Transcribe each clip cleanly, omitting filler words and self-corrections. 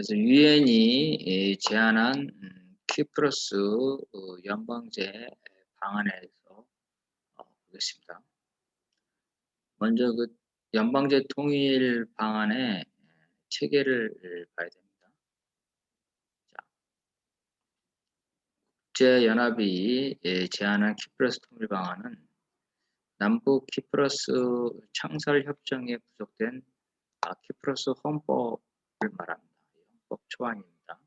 그래서 유엔이 제안한 키프로스 연방제 방안에 대해서 보겠습니다. 먼저 그 연방제 통일 방안의 체계를 봐야 됩니다. 자, 국제연합이 제안한 키프로스 통일 방안은 남북 키프로스 창설 협정에 부속된 키프로스 헌법을 말합니다. 헌법 초안입니다.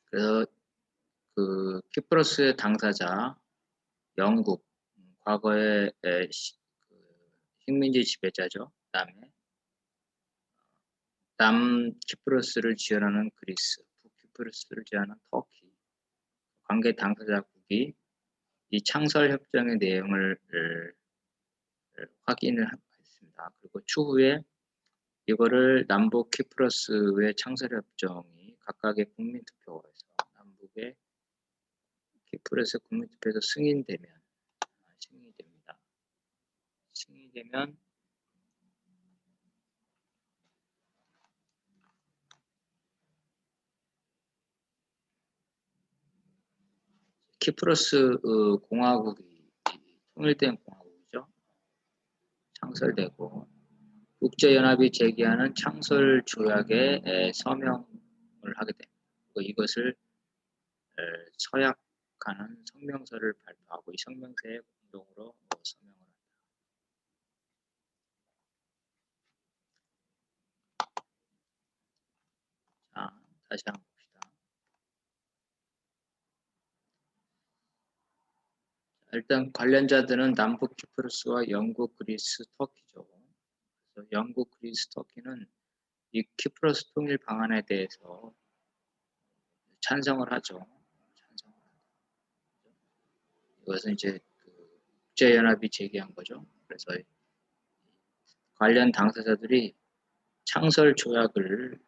그래서 그 키프로스의 당사자 영국, 과거의 식민지 지배자죠. 그다음에 남키프로스를 지원하는 그리스, 북키프로스를 지원하는 터키, 관계 당사자국이 이 창설 협정의 내용을 확인을 했습니다. 그리고 추후에 이거를 남북 키프로스의 창설 협정이 각각의 국민투표에서 남북의 키프로스 국민투표에서 승인되면 됩니다. 승인되면 키프로스 공화국이 통일된 공화국이죠. 창설되고 국제연합이 제기하는 창설 조약에 서명을 하게 됩니다. 그리고 이것을 서약하는 성명서를 발표하고 이 성명서에 공동으로 서명을 합니다. 자, 다시 한번 봅시다. 일단 관련자들은 남북 키프로스와 영국, 그리스, 터키죠. 그래서 영국, 그리스, 터키는 이 키프로스 통일 방안에 대해서 찬성을 하죠. 이것은 이제 그 국제연합이 제기한 거죠. 그래서 관련 당사자들이 창설 조약을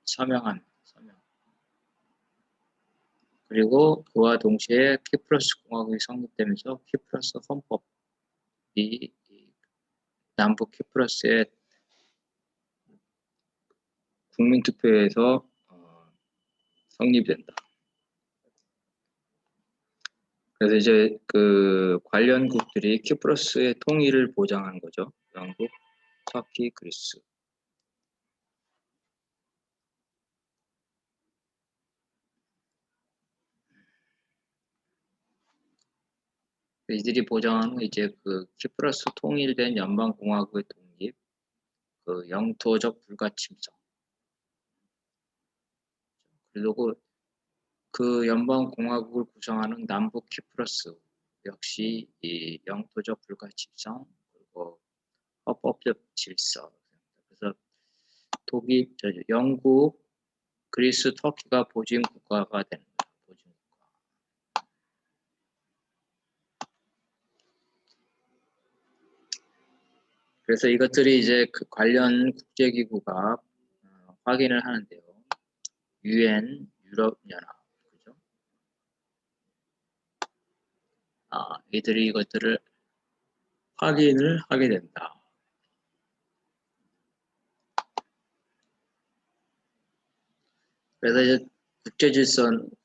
서명. 그리고 그와 동시에 키프로스 공화국이 성립되면서 키프로스 헌법이 남북 키프로스의 국민투표에서 성립된다. 그래서 이제 그 관련국들이 키프로스의 통일을 보장한 거죠. 영국, 터키, 그리스. 이들이 보장하는 이제 그 키프로스 통일된 연방공화국의 독립, 그 영토적 불가침성. 그리고 그 연방공화국을 구성하는 남북 키프로스 역시 이 영토적 불가침성 그리고 헌법적 질서. 그래서 독일, 영국, 그리스, 터키가 보증 국가가 됩니다. 보증 국가. 그래서 이것들이 이제 그 관련 국제기구가 확인을 하는데요. 유엔, 유럽연합, 그죠? 이들이 이것들을 확인을 하게 된다. 그래서 이제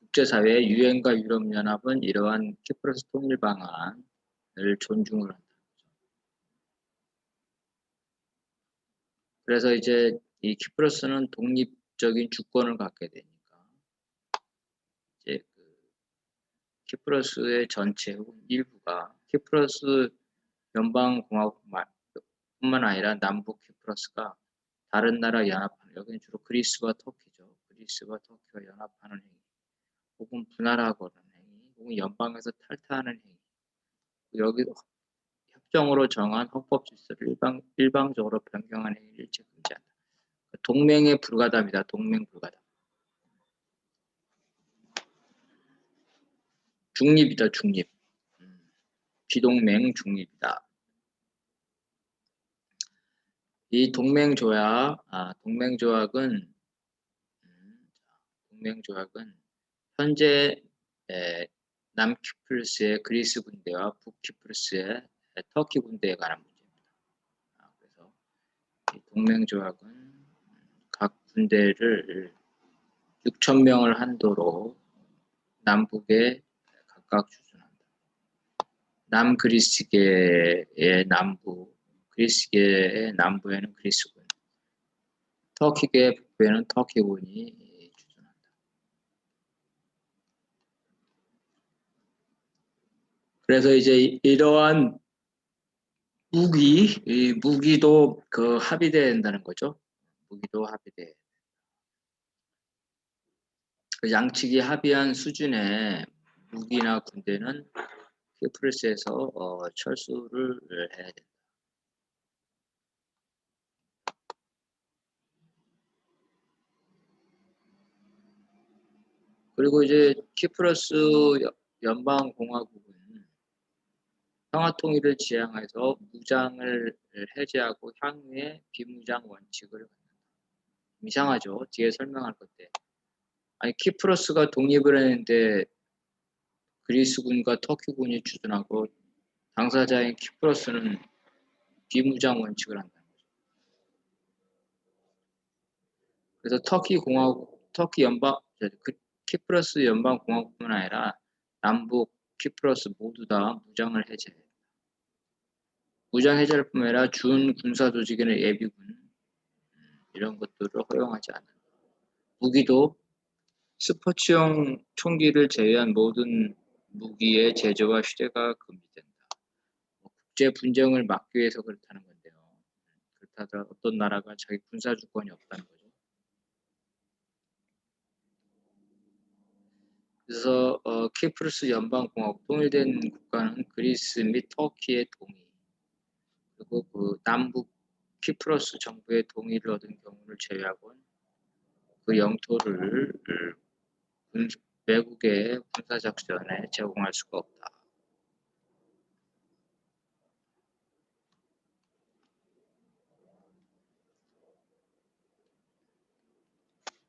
국제사회, 유엔과 유럽연합은 이러한 키프로스 통일 방안을 존중을 한다. 그래서 이제 이 키프로스는 독립적인 주권을 갖게 되니까 이제 그 키프로스의 전체 혹은 일부가 키프로스 연방공화국뿐만 아니라 남북 키프로스가 다른 나라 연합하는, 여기는 주로 그리스와 터키죠. 그리스와 터키가 연합하는 행위, 혹은 분할하거나 행위, 혹은 연방에서 탈퇴하는 행위. 여기 협정으로 정한 헌법 질서를 일방적으로 변경하는 행위를 일체 금지한다. 동맹에 불과합니다. 동맹 불가담. 중립이다. 중립. 비동맹 중립이다. 이 동맹조약은 현재 남키프로스의 그리스 군대와 북키프로스의 터키 군대에 관한 문제입니다. 그래서 이 동맹조약은 군대를 6,000명을 한도로 남북에 각각 주둔한다. 남그리스계의 남부에는 그리스군, 터키계의 북부에는 터키군이 주둔한다. 그래서 이제 이러한 무기도 합의돼야 된다는 거죠. 무기도 합의돼. 그 양측이 합의한 수준의 무기나 군대는 키프로스에서 철수를 해야 된다. 그리고 이제 키프로스 연방공화국은 평화통일을 지향해서 무장을 해제하고 향후에 비무장 원칙을 갖는다. 이상하죠? 뒤에 설명할 건데. 아니 키프로스가 독립을 했는데 그리스군과 터키군이 주둔하고 당사자인 키프로스는 비무장 원칙을 한다는 거죠. 그래서 키프로스 연방공화국뿐 아니라 남북 키프로스 모두 다 무장을 해제해. 무장 해제를 뿐만 아니라 준 군사 조직에는 예비군 이런 것들을 허용하지 않는다. 무기도 스포츠용 총기를 제외한 모든 무기의 제조와 휴대가 금지된다. 국제 분쟁을 막기 위해서 그렇다는 건데요. 그렇다 하더라도 어떤 나라가 자기 군사 주권이 없다는 거죠. 그래서 키프로스 연방공화국 통일된 국가는 그리스 및 터키의 동의, 그리고 그 남북 키프로스 정부의 동의를 얻은 경우를 제외하고는 그 영토를 외국의 군사작전에 제공할 수가 없다.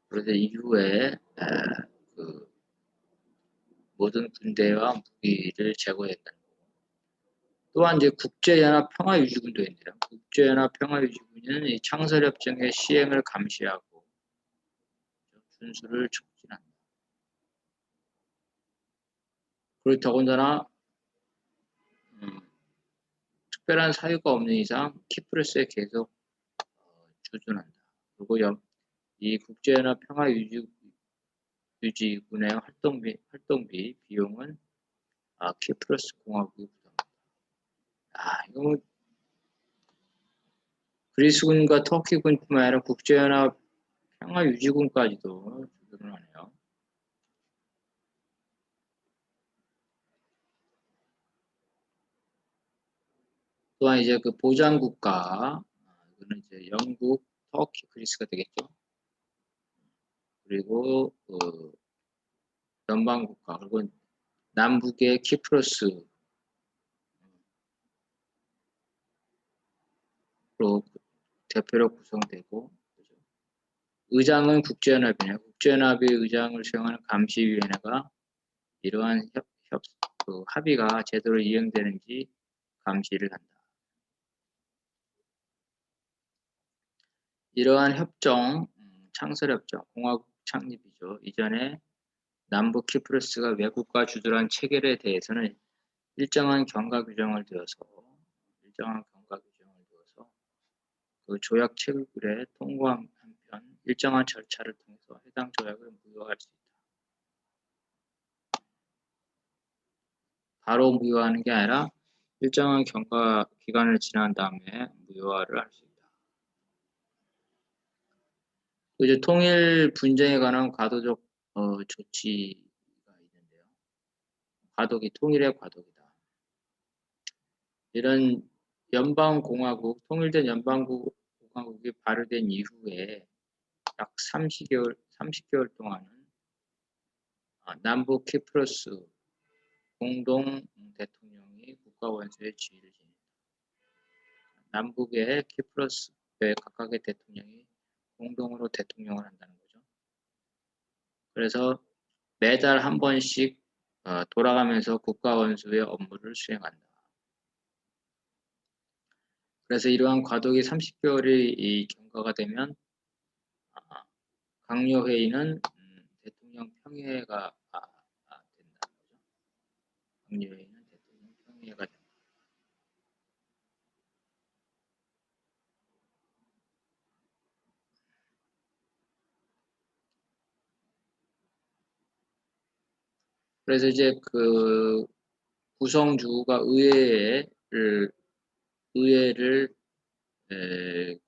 그래서 이후에 그 모든 군대와 무기를 제거했다는 거고. 또한 이제 국제연합 평화유지군도 있는데요. 국제연합 평화유지군은 이 창설협정의 시행을 감시하고 준수를 촉진한다. 그리고 더군다나 특별한 사유가 없는 이상 키프로스에 계속 주둔한다. 그리고 이 국제연합 평화유지군의 활동비 비용은 키프로스 공화국이 부담한다. 이거 그리스군과 터키군뿐만 아니라 국제연합 평화유지군까지도 주둔을 하네요. 또한 이제 그 보장국가, 이거는 이제 영국, 터키, 그리스가 되겠죠. 그리고 그 연방국가, 그리고 남북의 키프로스로 대표로 구성되고, 의장은 국제연합이네요. 국제연합의 의장을 수행하는 감시위원회가 이러한 합의가 제대로 이행되는지 감시를 한다. 이러한 협정, 창설협정, 공화국 창립이죠. 이전에 남북 키프로스가 외국과 주둔한 체결에 대해서는 일정한 경과 규정을 두어서 그 조약 체결에 통과한 한편 일정한 절차를 통해서 해당 조약을 무효화할 수 있다. 바로 무효화하는 게 아니라 일정한 경과 기간을 지난 다음에 무효화를 할 수 있다. 이제 통일 분쟁에 관한 과도적 조치가 있는데요. 통일의 과도기다. 이런 통일된 연방공화국이 발효된 이후에 약 30개월 동안은 남북 키프로스 공동 대통령이 국가 원수의 지위를 지닌다. 남북의 키프로스의 각각의 대통령이 공동으로 대통령을 한다는 거죠. 그래서 매달 한 번씩 돌아가면서 국가 원수의 업무를 수행한다. 그래서 이러한 과도기 30개월이 경과가 되면 강요회의는 대통령 평의회가 된다는 거죠. 강요회의는 대통령 평의회가 된다. 그래서 이제 그 구성주가 의회를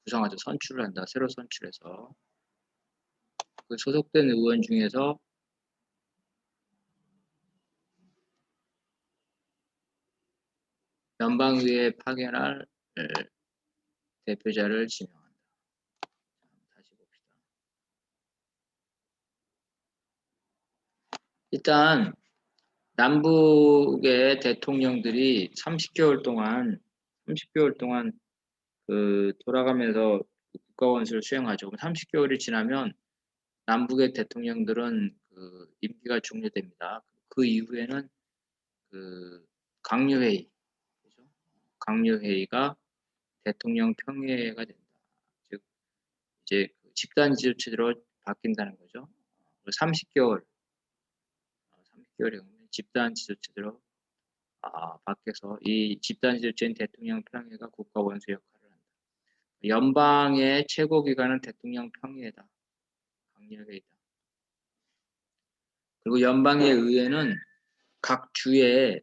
구성하죠. 선출을 한다. 새로 선출해서 그 소속된 의원 중에서 연방의회에 파견할 대표자를 지명한다. 다시 봅시다. 일단 남북의 대통령들이 30개월 동안 그 돌아가면서 국가원수를 수행하죠. 30개월이 지나면 남북의 대통령들은 그 임기가 종료됩니다. 그 이후에는 그 강요회의, 그죠? 강요회의가 대통령 평의회가 된다. 즉 이제 그 집단 지도체제로 바뀐다는 거죠. 30개월, 30개월이 집단 지도체제로 바뀌어서 이 집단 지도체인 대통령 평의회가 국가 원수 역할을 한다. 연방의 최고 기관은 대통령 평의회다. 강요회의다. 그리고 연방의 의회는 각 주의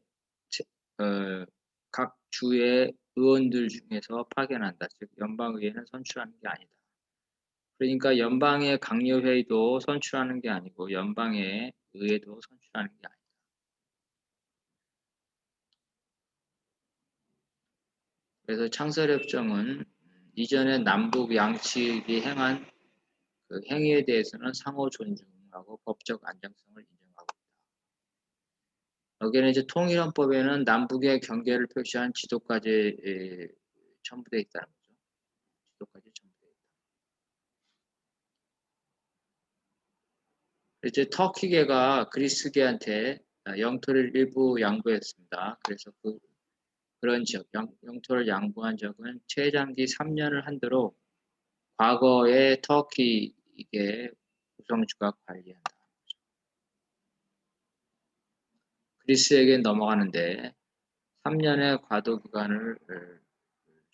각 주의 의원들 중에서 파견한다. 즉 연방의회는 선출하는 게 아니다. 그러니까 연방의 강요회의도 선출하는 게 아니고 연방의 의회도 선출하는 게 아니다. 그래서 창설협정은 이전에 남북 양측이 행한 그 행위에 대해서는 상호 존중하고 법적 안정성을 인정하고 있다. 여기는 이제 통일헌법에는 남북의 경계를 표시한 지도까지 첨부되어 있다는 거죠. 지도까지 첨부되어 있다. 이제 터키계가 그리스계한테 영토를 일부 양보했습니다. 그래서 그런 지역, 영토를 양보한 적은 최장기 3년을 한도로 과거의 터키계 구성주가 관리한다. 그리스에게 넘어가는데 3년의 과도 기간을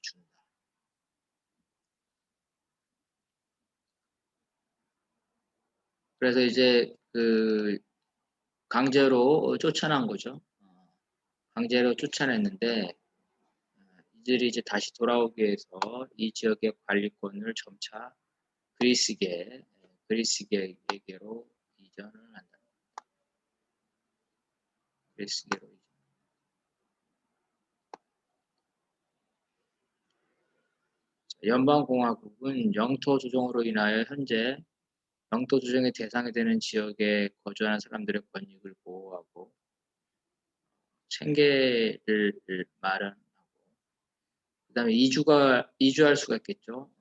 준다. 그래서 이제 그 강제로 쫓아난 거죠. 강제로 쫓아냈는데 이들이 이제 다시 돌아오기 위해서 이 지역의 관리권을 점차 그리스계에게로 이전을 한다. 그리스계로 이전. 연방공화국은 영토 조정으로 인하여 현재 영토 조정의 대상이 되는 지역에 거주하는 사람들의 권익을 보호하고 생계를 마련하고 그다음에 이주할 수가 있겠죠.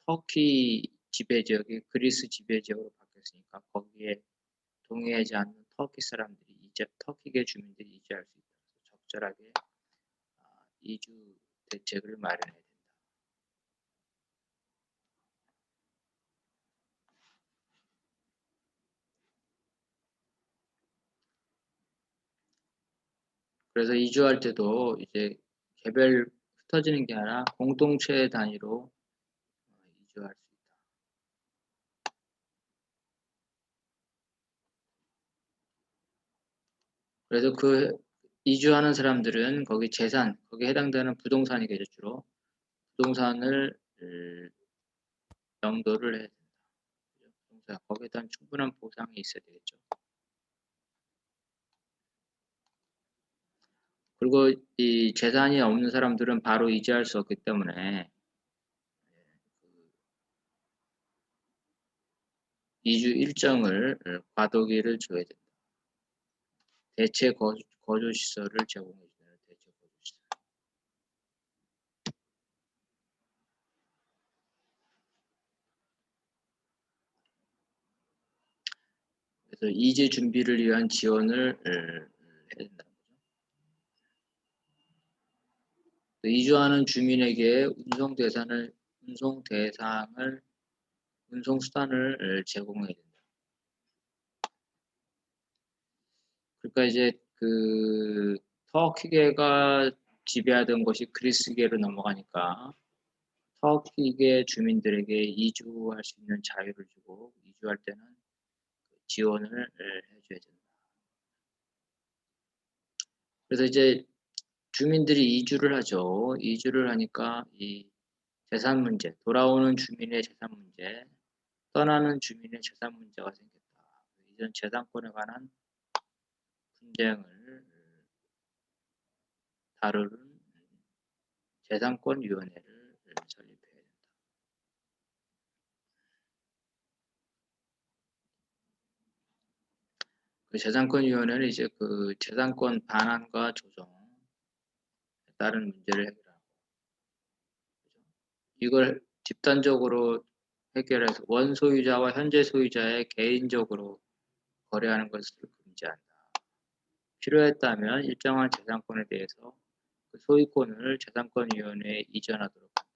터키 지배 지역이 그리스 지배 지역으로 바뀌었으니까 거기에 동의하지 않는 터키 사람들이 터키계 주민들이 이주할 수 있다. 적절하게 이주 대책을 마련해야 된다. 그래서 이주할 때도 이제 개별 흩어지는 게 아니라 공동체 단위로 이주할 수 있다. 그래서 그 이주하는 사람들은 거기 거기에 해당되는 부동산이겠죠, 주로. 부동산을 영도를 해야 된다. 거기에 대한 충분한 보상이 있어야 되겠죠. 그리고 이 재산이 없는 사람들은 바로 이주할 수 없기 때문에 이주 일정을 과도기를 줘야 된다. 대체 거주 시설을 제공해 주는 대체 거주 시설. 그래서 이주 준비를 위한 지원을 해야 된다는 거죠. 이주하는 주민에게 운송 대상을 운송 수단을 제공해야 된다. 그러니까 이제 그 터키계가 지배하던 것이 그리스계로 넘어가니까 터키계 주민들에게 이주할 수 있는 자유를 주고 이주할 때는 지원을 해줘야 된다. 그래서 이제 주민들이 이주를 하죠. 이주를 하니까 이 재산 문제, 돌아오는 주민의 재산 문제, 떠나는 주민의 재산 문제가 생겼다. 이전 재산권에 관한 분쟁을 다루는 재산권위원회를 설립해야 된다. 그 재산권위원회는 이제 그 재산권 반환과 조정에 따른 문제를 해결하고, 이걸 집단적으로 해결해서 원소유자와 현재 소유자의 개인적으로 거래하는 것을 금지한다. 필요했다면 일정한 재산권에 대해서 그 소유권을 재산권위원회에 이전하도록 한다.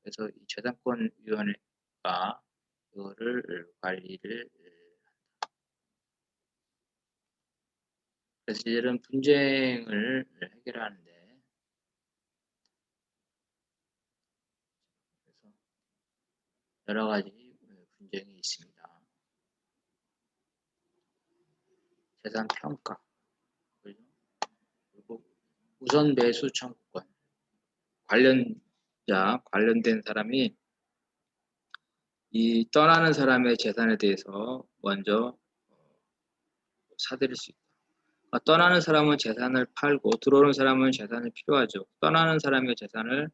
그래서 이 재산권위원회가 이거를 관리를 한다. 그래서 이런 분쟁을 해결하는데, 그래서 여러 가지 분쟁이 있습니다. 재산 평가, 그리고 우선 매수 청구권, 관련된 사람이 이 떠나는 사람의 재산에 대해서 먼저 사들일 수 있다. 떠나는 사람은 재산을 팔고 들어오는 사람은 재산이 필요하죠. 떠나는 사람의 재산을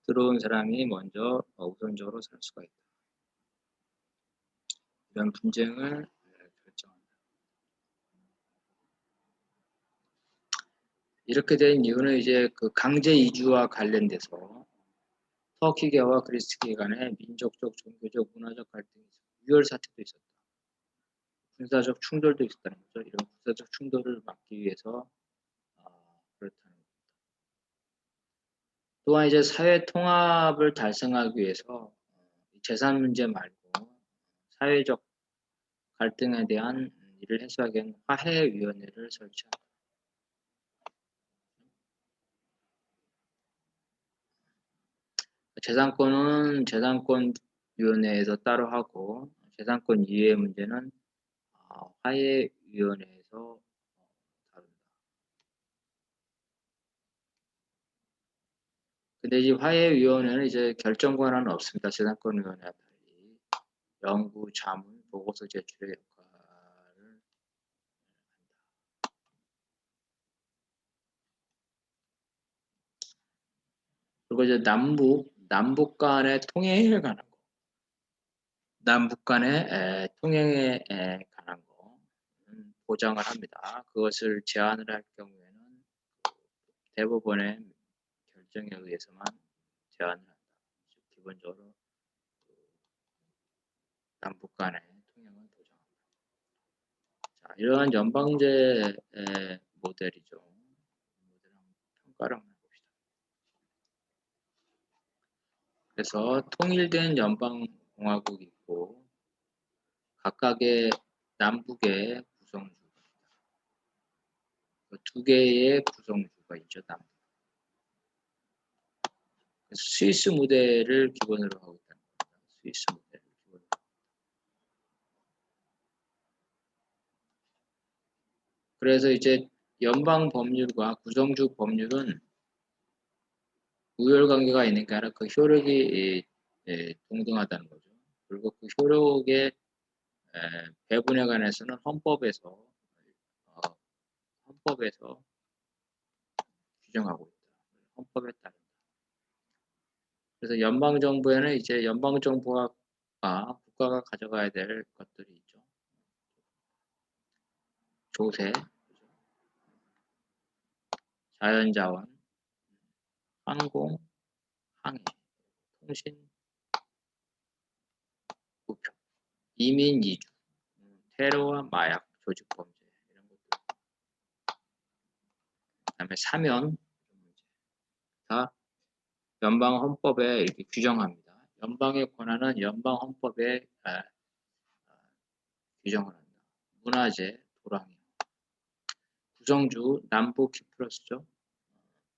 들어온 사람이 먼저 우선적으로 살 수가 있다. 이런 분쟁을 결정한다. 이렇게 된 이유는 이제 그 강제 이주와 관련돼서 터키계와 그리스계 간의 민족적, 종교적, 문화적 갈등이 있었다. 유혈 사태도 있었다. 군사적 충돌도 있었다는 거죠. 이런 군사적 충돌을 막기 위해서 그렇다는 겁니다. 또한 이제 사회 통합을 달성하기 위해서 재산 문제 말고 사회적 갈등에 대한 일을 해소하기 위한 화해위원회를 설치한다. 재산권은 재산권위원회에서 따로 하고 재산권 이외의 문제는 화해위원회에서 다룬다. 근데 이 화해위원회는 이제 결정 권한은 없습니다. 재산권위원회와 달리 연구, 자문, 보고서 제출의 역할을 한다. 그리고 이제 남북 간의 통행에 관한 거, 남북 간의 통행에 관한 거 보장을 합니다. 그것을 제한을 할 경우에는 대법원의 결정에 의해서만 제한을 한다. 기본적으로 남북 간의 통행을 보장합니다. 자, 이러한 연방제 모델이죠. 모델 한번 평가를 한번 해봅시다. 그래서 통일된 연방공화국이 있고 각각의 남북의 구성주가 있다. 두 개의 구성주가 있죠. 남북. 스위스 모델을 기본으로 하고 있다는 겁니다. 스위스 모델을 기본으로. 그래서 이제 연방 법률과 구성주 법률은 우열 관계가 있는 게 아니라 그 효력이 동등하다는 거죠. 그리고 그 효력의 배분에 관해서는 헌법에서 규정하고 있다. 헌법에 따른다. 그래서 연방 정부에는 이제 연방 정부가 국가가 가져가야 될 것들이 있죠. 조세, 자연자원, 항공, 항해, 통신, 부표, 이민 이주, 테러와 마약, 조직범죄 이런 것들. 그다음에 사면 다 연방 헌법에 이렇게 규정합니다. 연방의 권한은 연방 헌법에 규정을 한다. 문화재, 도랑이, 구성주, 남부 키프러스죠.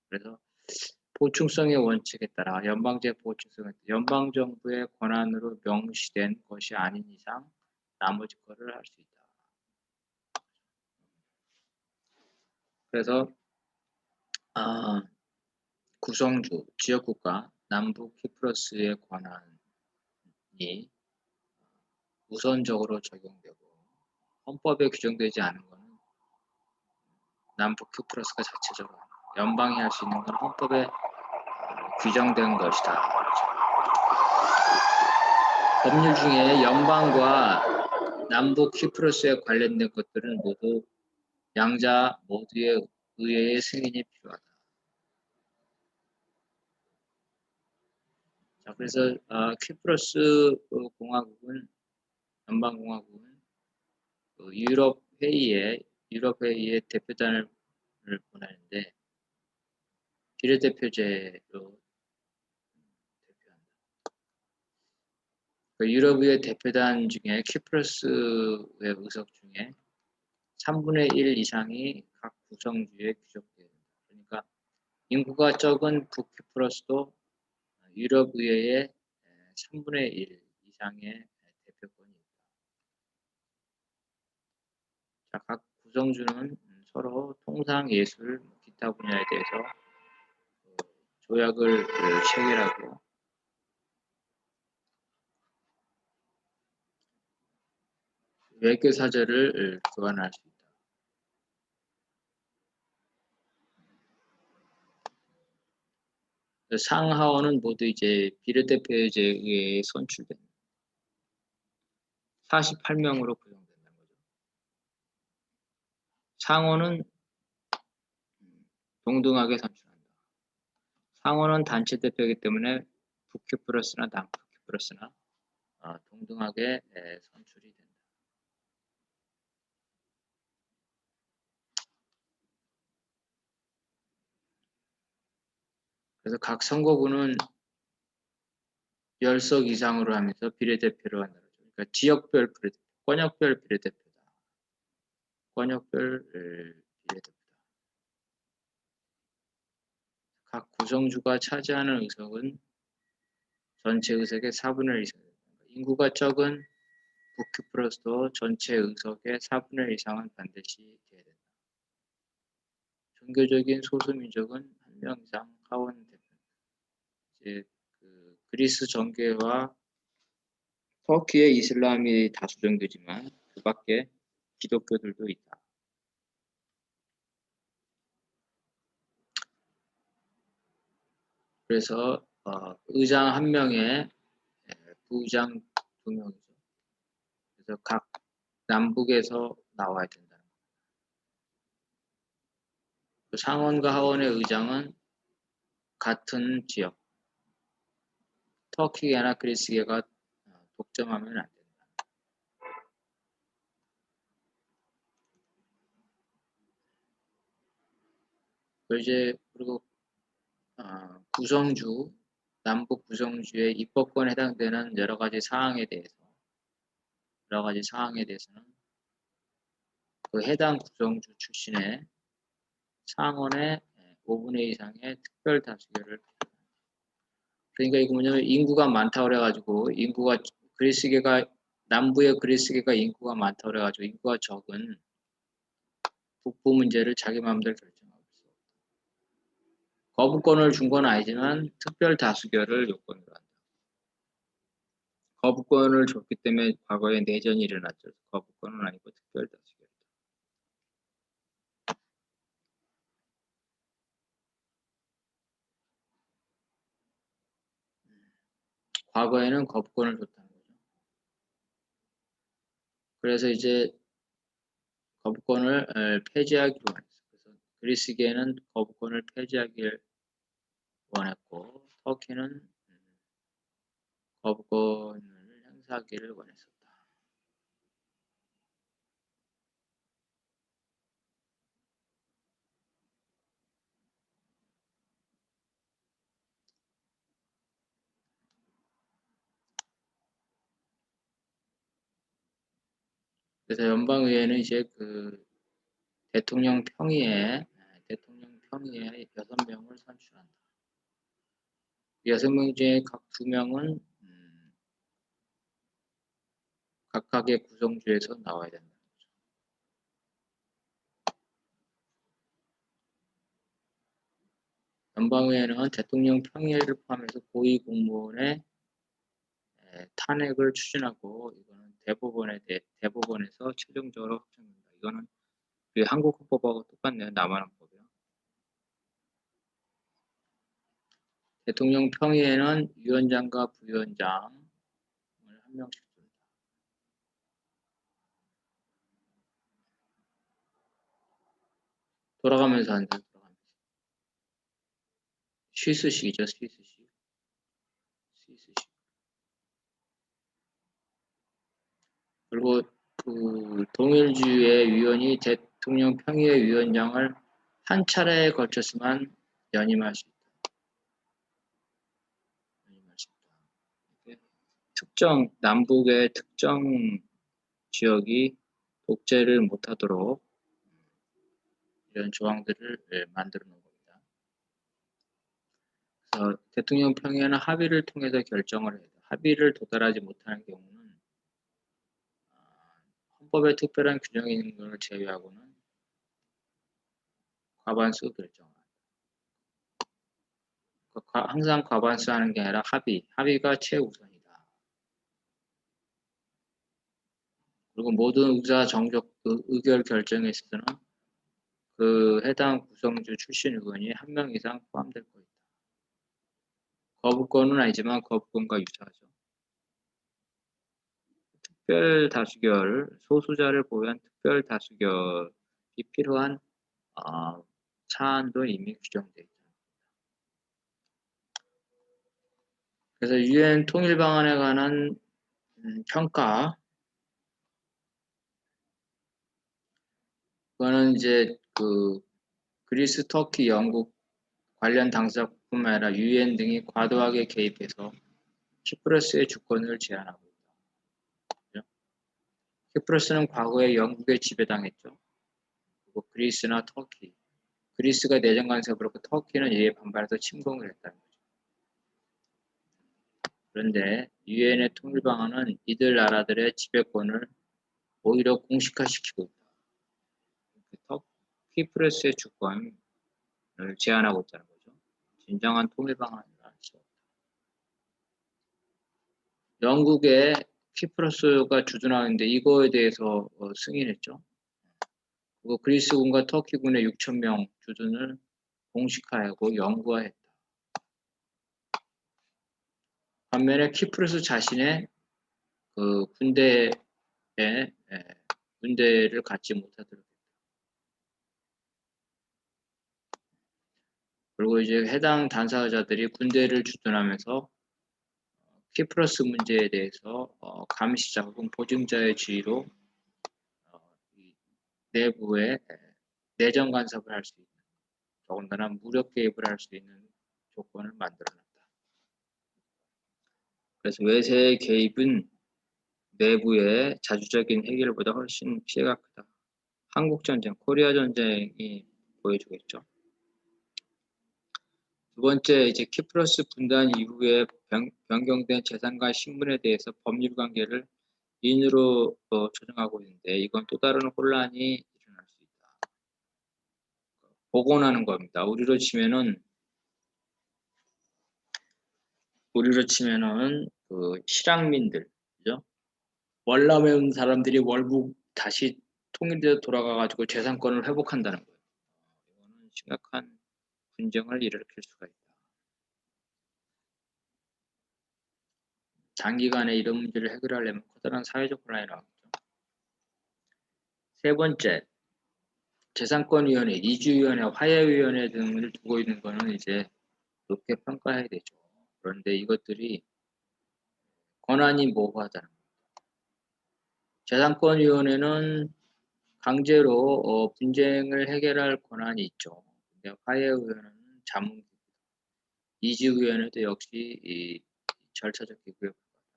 그래서 보충성의 원칙에 따라 연방제 보충성에 따라 연방정부의 권한으로 명시된 것이 아닌 이상 나머지 거를 할 수 있다. 그래서 구성주, 지역국가, 남부 키프러스의 권한이 우선적으로 적용되고 헌법에 규정되지 않은 것은 남부 키프러스가 자체적으로 연방이 할 수 있는 건 헌법에 규정된 것이다. 법률 중에 연방과 남부 키프러스에 관련된 것들은 모두 양자 모두의 의회의 승인이 필요하다. 자, 그래서 키프러스 공화국은 연방공화국은 유럽 회의에 대표단을 보내는데 비례대표제로 대표한다. 유럽의 대표단 중에 키프러스의 의석 중에 3분의 1 이상이 각 구성주에 귀속돼야 된다. 그러니까 인구가 적은 북키프러스도 유럽의회에 3분의 1 이상의 대표권이 있다. 자, 각 구성주는 서로 통상, 예술, 기타 분야에 대해서 조약을 체결하고 외교 사절을 교환할 수 있다. 상하원은 모두 이제 비례대표제에 의해 선출된 48명으로 구성된다는 거죠. 상원은 동등하게 선출한다. 상원은 단체 대표이기 때문에 북키프러스나 남북키프러스나 동등하게 선출이 된다. 그래서 각 선거구는 10석 이상으로 하면서 비례대표를 한다. 그러니까 지역별 비례대표, 권역별 비례대표다. 권역별 비례대표다. 각 구성주가 차지하는 의석은 전체 의석의 4분의 1 이상. 인구가 적은 북키프러스도 전체 의석의 4분의 1 이상은 반드시 돼야 된다. 종교적인 소수민족은 1명 이상 하원 대표. 이제 그리스 정교회와 터키의 이슬람이 다수 정도지만 그 밖에 기독교들도 있다. 그래서 의장 1명에 부의장 2명이죠. 그래서 각 남북에서 나와야 된다는 거예요. 상원과 하원의 의장은 같은 지역, 터키계나 그리스계가 독점하면 안 된다. 그리고 구성주, 남북 구성주의 입법권에 해당되는 여러 가지 사항에 대해서는 그 해당 구성주 출신의 상원의 5분의 2 이상의 특별 다수결을 필요합니다. 그러니까 이거 뭐냐면 인구가 많다 그래가지고 남부의 그리스계가 인구가 많다 그래가지고 인구가 적은 북부 문제를 자기 마음대로 결정하고 있어. 거부권을 준 건 아니지만 특별 다수결을 요건으로 한다. 거부권을 줬기 때문에 과거에 내전이 일어났죠. 거부권은 아니고 특별 다수결이다. 과거에는 거부권을 줬다는 거죠. 그래서 이제 거부권을 폐지하기로 원했어. 그래서 그리스계는 거부권을 폐지하기를 원했고 터키는 거부권을 행사하기를 원했었다. 그래서 연방의회는 이제 대통령 평의에 6명을 선출한다. 6명 중에 각 2명은 각각의 구성주에서 나와야 된다. 연방의회는 대통령 평의를 포함해서 고위공무원의 탄핵을 추진하고 이거는 대법원에서 최종적으로 확정된다. 이거는 우리 한국 헌법하고 똑같네요. 남한헌법이요. 대통령 평의에는 위원장과 부위원장을 한 명씩 줍니다. 돌아가면서 한다. 돌아가면서. 스위스식이죠. 스위스식. 그리고 동일주의 위원이 대통령 평의회 위원장을 한 차례에 걸쳐서만 연임할 수 있다. 남북의 특정 지역이 독재를 못하도록 이런 조항들을 만들어 놓은 겁니다. 그래서 대통령 평의회는 합의를 통해서 결정을 해요. 합의를 도달하지 못하는 경우는 헌법에 특별한 규정이 있는 것을 제외하고는 과반수 결정합니다. 항상 과반수 하는 게 아니라 합의가 최우선이다. 그리고 모든 의결 결정에 있어서는 해당 구성주 출신 의원이 한 명 이상 포함될 것이다. 거부권은 아니지만 거부권과 유사하죠. 특별 다수결, 소수자를 보유한 특별 다수결이 필요한 사안도 이미 규정되어 있다. 그래서 유엔 통일 방안에 관한 평가, 그거는 이제 그리스, 터키, 영국 관련 당사국뿐만 아니라 유엔 등이 과도하게 개입해서 키프러스의 주권을 제한하고 있다. 키프러스는 과거에 영국에 지배당했죠. 그리고 그리스나 터키, 그리스가 내정 간섭을 그렇고 터키는 이에 반발해서 침공을 했다는 거죠. 그런데 유엔의 통일 방안은 이들 나라들의 지배권을 오히려 공식화시키고 있다. 키프러스의 주권을 제한하고 있다는 거죠. 진정한 통일 방안이라 할 수 없다. 영국의 키프러스가 주둔하는데 이거에 대해서 승인했죠. 그리고 그리스군과 터키군의 6,000명 주둔을 공식화하고 영구화했다. 반면에 키프러스 자신의 군대를 갖지 못하도록 했다. 그리고 이제 해당 당사자들이 군대를 주둔하면서 키프러스 문제에 대해서 감시자 혹은 보증자의 지위로 내부에 내정 간섭을 할 수 있는, 더군다나 무력 개입을 할 수 있는 조건을 만들어놨다. 그래서 외세의 개입은 내부의 자주적인 해결보다 훨씬 피해가 크다. 한국전쟁, 코리아 전쟁이 보여주겠죠. 두 번째, 이제 키프러스 분단 이후에 변경된 재산과 신분에 대해서 법률 관계를 인으로 조정하고 있는데 이건 또 다른 혼란이 일어날 수 있다. 복원하는 겁니다. 우리로 치면은 실향민들, 그죠? 월남에 사람들이 월북 다시 통일되어 돌아가가지고 재산권을 회복한다는 거예요. 이거는 심각한 분쟁을 일으킬 수가 있다. 단기간에 이런 문제를 해결하려면 커다란 사회적 혼란이 나오겠죠. 세 번째, 재산권위원회, 이주위원회, 화해위원회 등을 두고 있는 거는 이제 높게 평가해야 되죠. 그런데 이것들이 권한이 모호하다는 거예요. 재산권위원회는 강제로 분쟁을 해결할 권한이 있죠. 근데 화해위원회는 자문기구, 이주위원회도 역시 이 절차적 기구에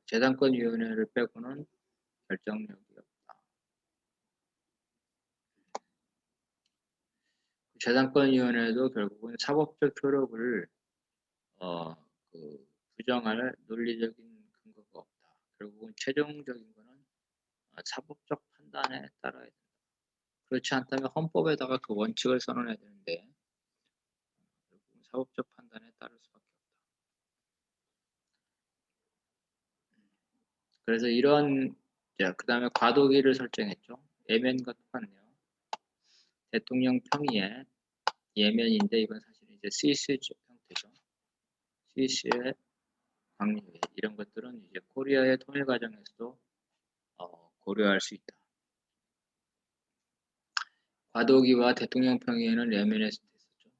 재산권위원회를 빼고는 결정력이 없다. 재산권위원회도 결국은 사법적 효력을 부정할 논리적인 근거가 없다. 결국은 최종적인 거는 사법적 판단에 따라야 된다. 그렇지 않다면 헌법에다가 그 원칙을 선언해야 되는데 결국은 사법적 판단에 따를 수밖에 없다. 그래서 이런 그 다음에 과도기를 설정했죠. 예면과 똑같네요. 대통령 평의에 예면인데 이건 사실 이제 스위스 형태죠. 스위스의 광리회 이런 것들은 이제 코리아의 통일 과정에서도 고려할 수 있다. 과도기와 대통령 평의에는 예멘에서 있었죠.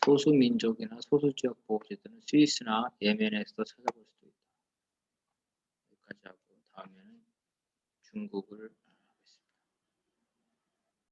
소수 민족이나 소수 지역 보호제도는 스위스나 예멘에서도 찾아볼 수도 있다. 여기까지 하고 다음에는 중국을